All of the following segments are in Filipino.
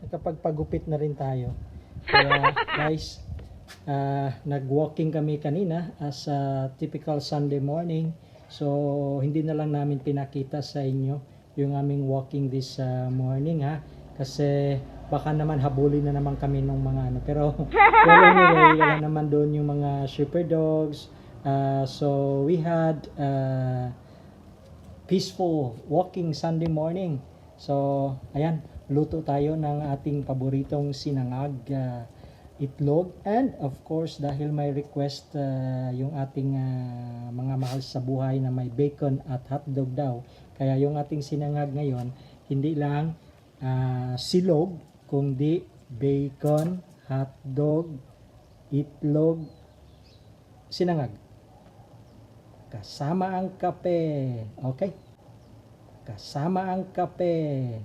nakapagpagupit na rin tayo. Kaya guys, nag-walking kami kanina as a typical Sunday morning. So hindi na lang namin pinakita sa inyo yung aming walking this morning ha. Kasi baka naman habulin na naman kami ng mga ano. Pero well, anyway, wala naman doon yung mga shepherd dogs. So we had peaceful walking Sunday morning. So ayan, luto tayo ng ating paboritong sinangag, itlog, and of course dahil may request yung ating mga mahal sa buhay na may bacon at hotdog daw, kaya yung ating sinangag ngayon hindi lang silog kundi bacon, hotdog, itlog, sinangag kasama ang kape. Okay, kasama ang kape.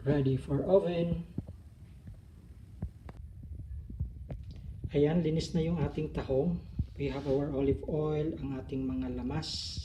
Ready for oven. Ayan, linis na yung ating tahong. We have our olive oil, ang ating mga lamas.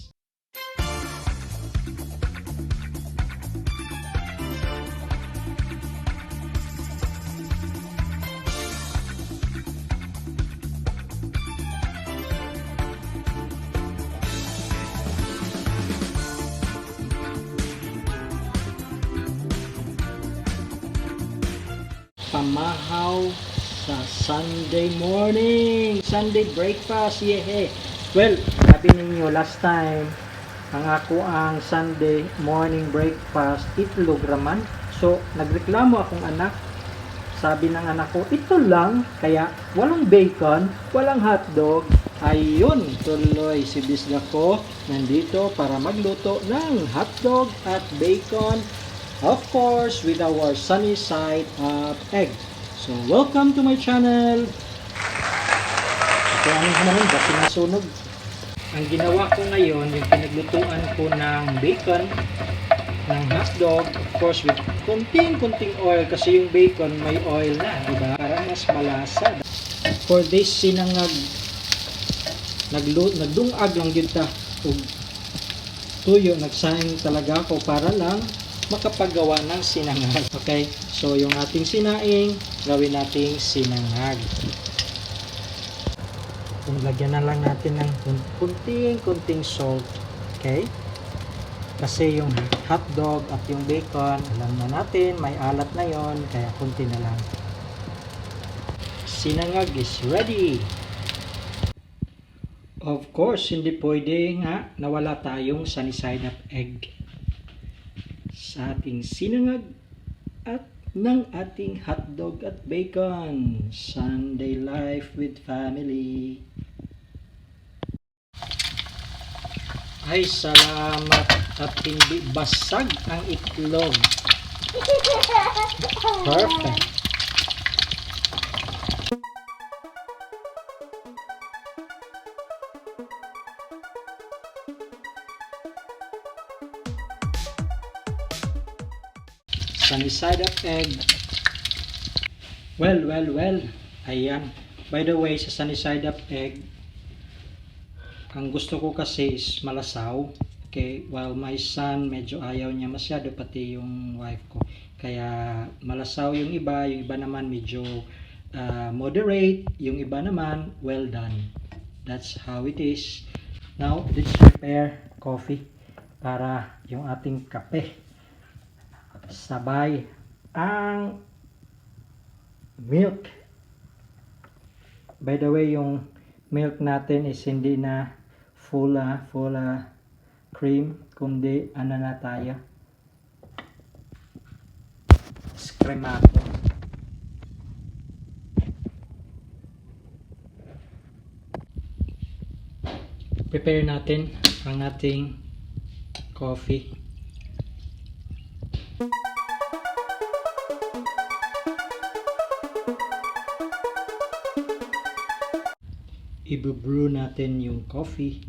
Pamahaw sa Sunday morning, Sunday breakfast, yehe. Well, sabi ninyo last time, ang ako ang Sunday morning breakfast, itlog raman. So, nagreklamo akong anak. Sabi ng anak ko, ito lang, kaya walang bacon, walang hotdog. Ayun, tuloy si Bisda ko nandito para magluto ng hotdog at bacon. Of course, with our sunny side up egg. So, welcome to my channel. Ito ang naman, ba't sinasunog? Ang ginawa ko ngayon, yung pinaglutuan ko ng bacon, ng hotdog, of course, with kunting oil, kasi yung bacon may oil na, diba? Para mas malasa. For this sinangag, nagdungag lang kita. Tuyo, nagsaing talaga ako para lang makapagawa ng sinangag. Okay, so yung ating sinaing, gawin nating sinangag. Lagyan na lang natin ng kunting salt. Okay, kasi yung hotdog at yung bacon, alam na natin, may alat na yon, kaya kunti na lang. Sinangag is ready. Of course, hindi pwede nga nawala tayong sunny side up egg sa ating sinangag at ng ating hotdog at bacon. Sunday life with family. Ay, salamat at hindi basag ang itlog. Perfect. Sunny side up egg. Well. Ayan. By the way, sa sunny side up egg, ang gusto ko kasi is malasaw. Okay, while my son medyo ayaw niya masyado, pati yung wife ko. Kaya malasaw yung iba naman medyo moderate, yung iba naman well done. That's how it is. Now, let's prepare coffee para yung ating kape. Sabay ang milk. By the way, yung milk natin is hindi na full cream, kundi ano na tayo, scremato. Prepare natin ang ating coffee. I-brew natin yung coffee.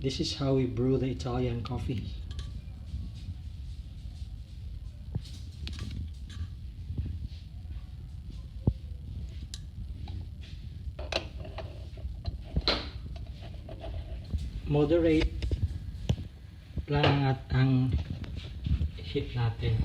This is how we brew the Italian coffee. moderate lang at ang heat natin.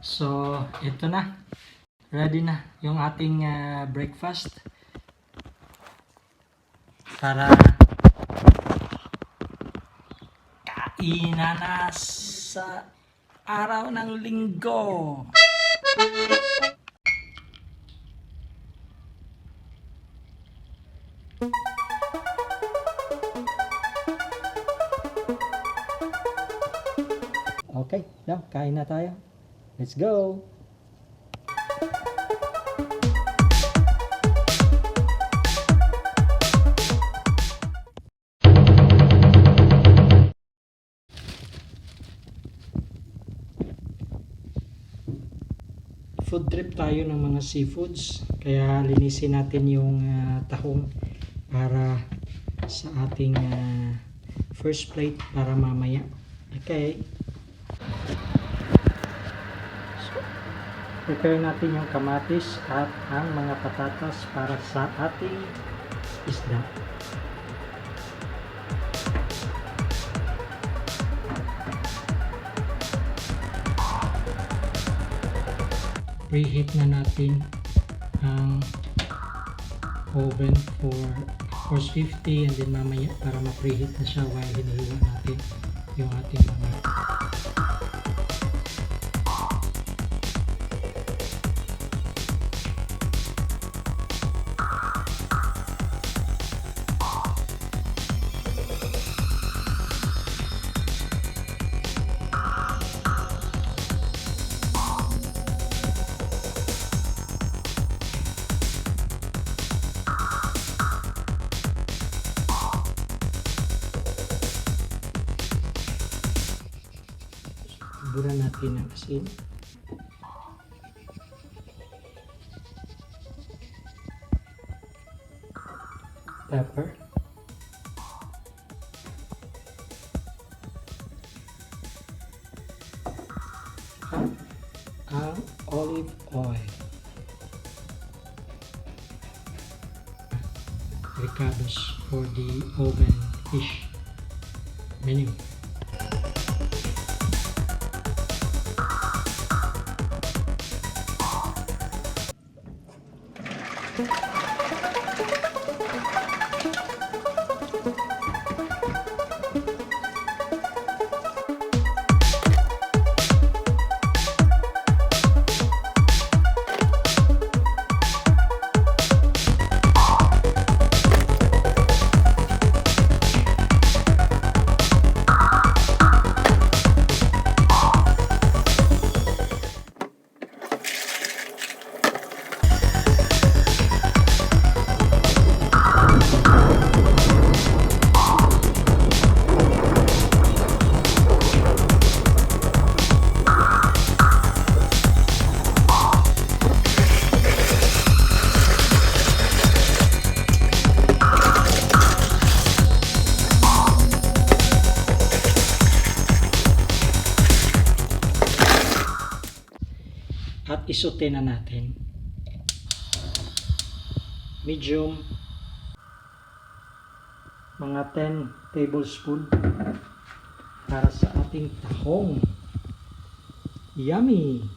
So, ito na. Ready na yung ating breakfast. Para kainan na sa araw ng linggo. Okay, now kain na tayo. Let's go! Food trip tayo ng mga seafoods, kaya linisin natin yung tahong para sa ating first plate para mamaya. Okay. So, prepare natin yung kamatis at ang mga patatas para sa ating isda. Preheat na natin ang oven for 450 and then mamaya para ma-preheat na siya while hinihiwa natin yung ating mga buran natin ng asin. Pepper. At ang olive oil. Ricados for the oven fish menu. At isote na natin. Medium, mga 10 tablespoon para sa ating tahong. Yummy!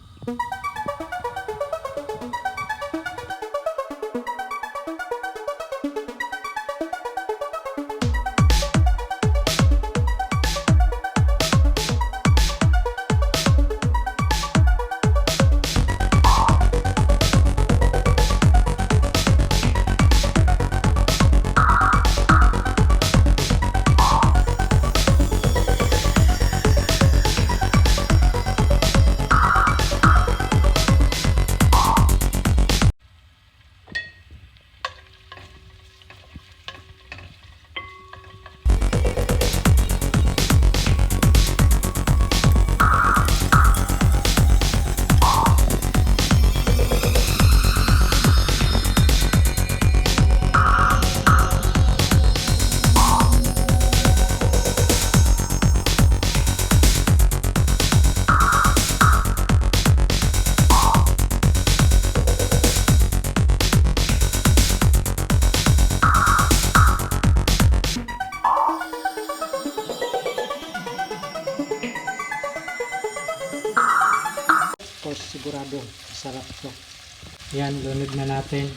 Yan, lunod na natin.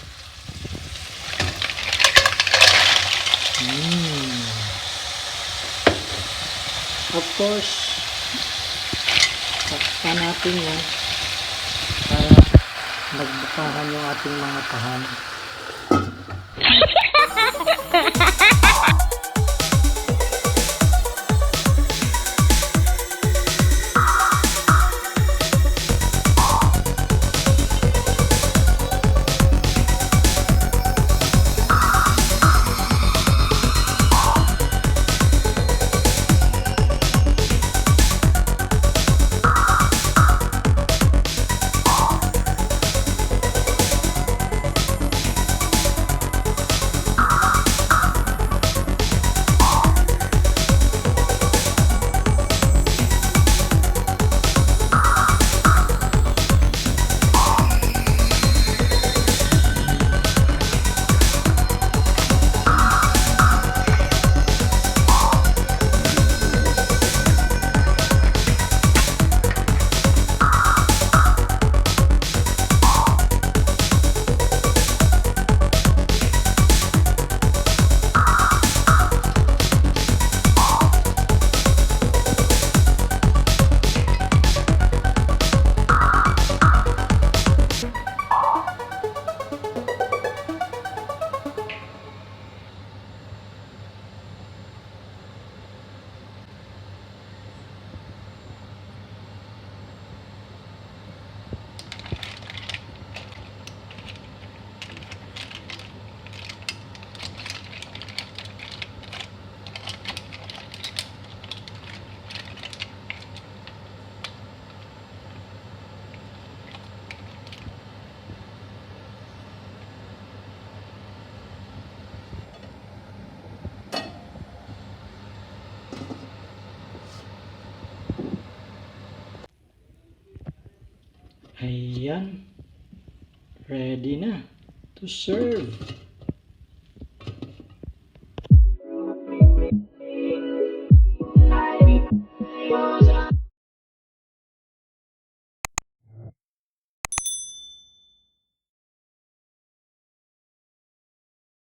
Of course, takpan natin yan para magbukahan yung ating mga tahan. Ayan, ready na to serve.